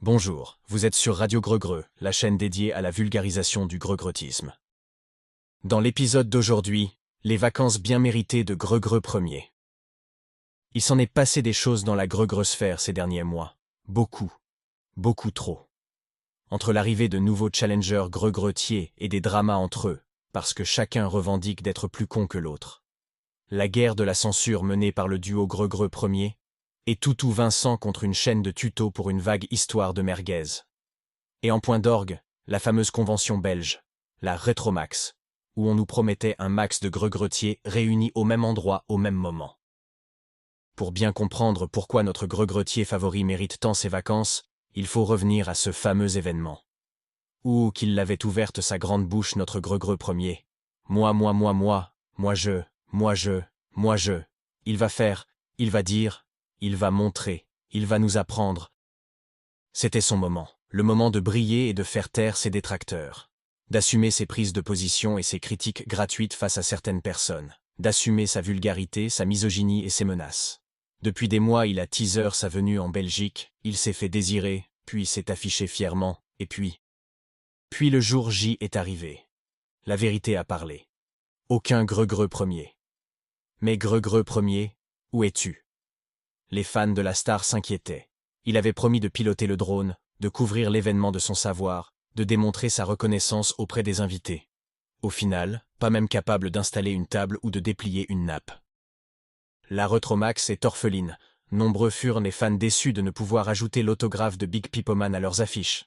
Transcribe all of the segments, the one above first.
Bonjour, vous êtes sur Radio Greugreux, la chaîne dédiée à la vulgarisation du greugreutisme. Dans l'épisode d'aujourd'hui, les vacances bien méritées de Greugreux Ier. Il s'en est passé des choses dans la Greugreusphère ces derniers mois. Beaucoup. Beaucoup trop. Entre l'arrivée de nouveaux challengers greugreutiers et des dramas entre eux, parce que chacun revendique d'être plus con que l'autre. La guerre de la censure menée par le duo Greugreux Ier, et Toutou Vincent contre une chaîne de tutos pour une vague histoire de merguez. Et en point d'orgue, la fameuse convention belge, la Rétromax, où on nous promettait un max de greugreutiers réunis au même endroit au même moment. Pour bien comprendre pourquoi notre greugreutier favori mérite tant ses vacances, il faut revenir à ce fameux événement. Ouh, qu'il l'avait ouverte sa grande bouche notre Greugreux Ier. Moi je. Il va faire, il va dire, il va montrer, il va nous apprendre. C'était son moment, le moment de briller et de faire taire ses détracteurs, d'assumer ses prises de position et ses critiques gratuites face à certaines personnes, d'assumer sa vulgarité, sa misogynie et ses menaces. Depuis des mois, il a teaser sa venue en Belgique, il s'est fait désirer, puis s'est affiché fièrement, et puis le jour J est arrivé. La vérité a parlé. Aucun Greugreux Ier. Mais Greugreux Ier, où es-tu? Les fans de la star s'inquiétaient. Il avait promis de piloter le drone, de couvrir l'événement de son savoir, de démontrer sa reconnaissance auprès des invités. Au final, pas même capable d'installer une table ou de déplier une nappe. La Rétromax est orpheline. Nombreux furent les fans déçus de ne pouvoir ajouter l'autographe de Big Pipoman à leurs affiches.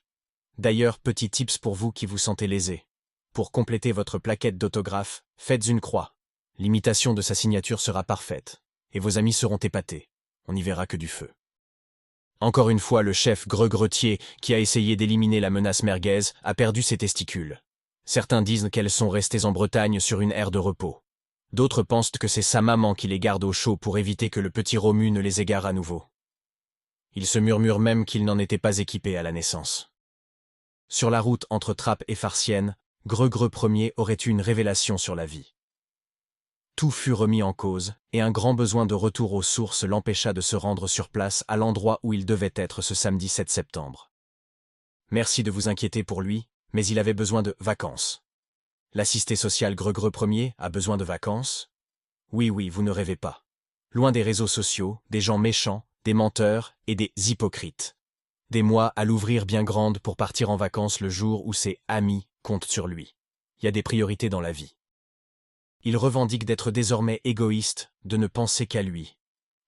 D'ailleurs, petit tips pour vous qui vous sentez lésés. Pour compléter votre plaquette d'autographe, faites une croix. L'imitation de sa signature sera parfaite. Et vos amis seront épatés. On n'y verra que du feu. Encore une fois, le chef greugreutier, qui a essayé d'éliminer la menace merguez, a perdu ses testicules. Certains disent qu'elles sont restées en Bretagne sur une aire de repos. D'autres pensent que c'est sa maman qui les garde au chaud pour éviter que le petit Romu ne les égare à nouveau. Il se murmure même qu'il n'en était pas équipé à la naissance. Sur la route entre Trappes et Farciennes, Greugreux Ier aurait eu une révélation sur la vie. Tout fut remis en cause, et un grand besoin de retour aux sources l'empêcha de se rendre sur place à l'endroit où il devait être ce samedi 7 septembre. Merci de vous inquiéter pour lui, mais il avait besoin de vacances. L'assisté social Greugreux Ier a besoin de vacances? Oui, vous ne rêvez pas. Loin des réseaux sociaux, des gens méchants, des menteurs et des hypocrites. Des mois à l'ouvrir bien grande pour partir en vacances le jour où ses amis comptent sur lui. Il y a des priorités dans la vie. Il revendique d'être désormais égoïste, de ne penser qu'à lui.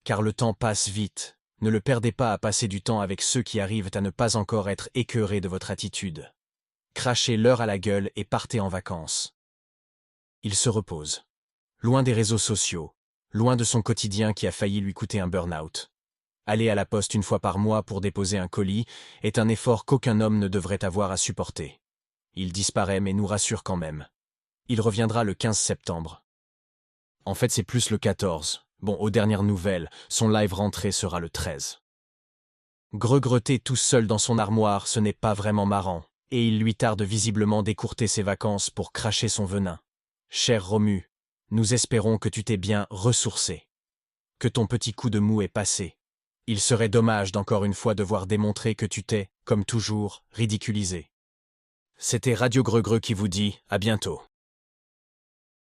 Car le temps passe vite, ne le perdez pas à passer du temps avec ceux qui arrivent à ne pas encore être écœurés de votre attitude. Crachez-leur à la gueule et partez en vacances. Il se repose. Loin des réseaux sociaux, loin de son quotidien qui a failli lui coûter un burn-out. Aller à la poste une fois par mois pour déposer un colis est un effort qu'aucun homme ne devrait avoir à supporter. Il disparaît mais nous rassure quand même. Il reviendra le 15 septembre. En fait, c'est plus le 14. Bon, aux dernières nouvelles, son live rentrée sera le 13. Greugreter tout seul dans son armoire, ce n'est pas vraiment marrant, et il lui tarde visiblement d'écourter ses vacances pour cracher son venin. Cher Romu, nous espérons que tu t'es bien ressourcé. Que ton petit coup de mou est passé. Il serait dommage d'encore une fois devoir démontrer que tu t'es, comme toujours, ridiculisé. C'était Radio Greugreux qui vous dit à bientôt.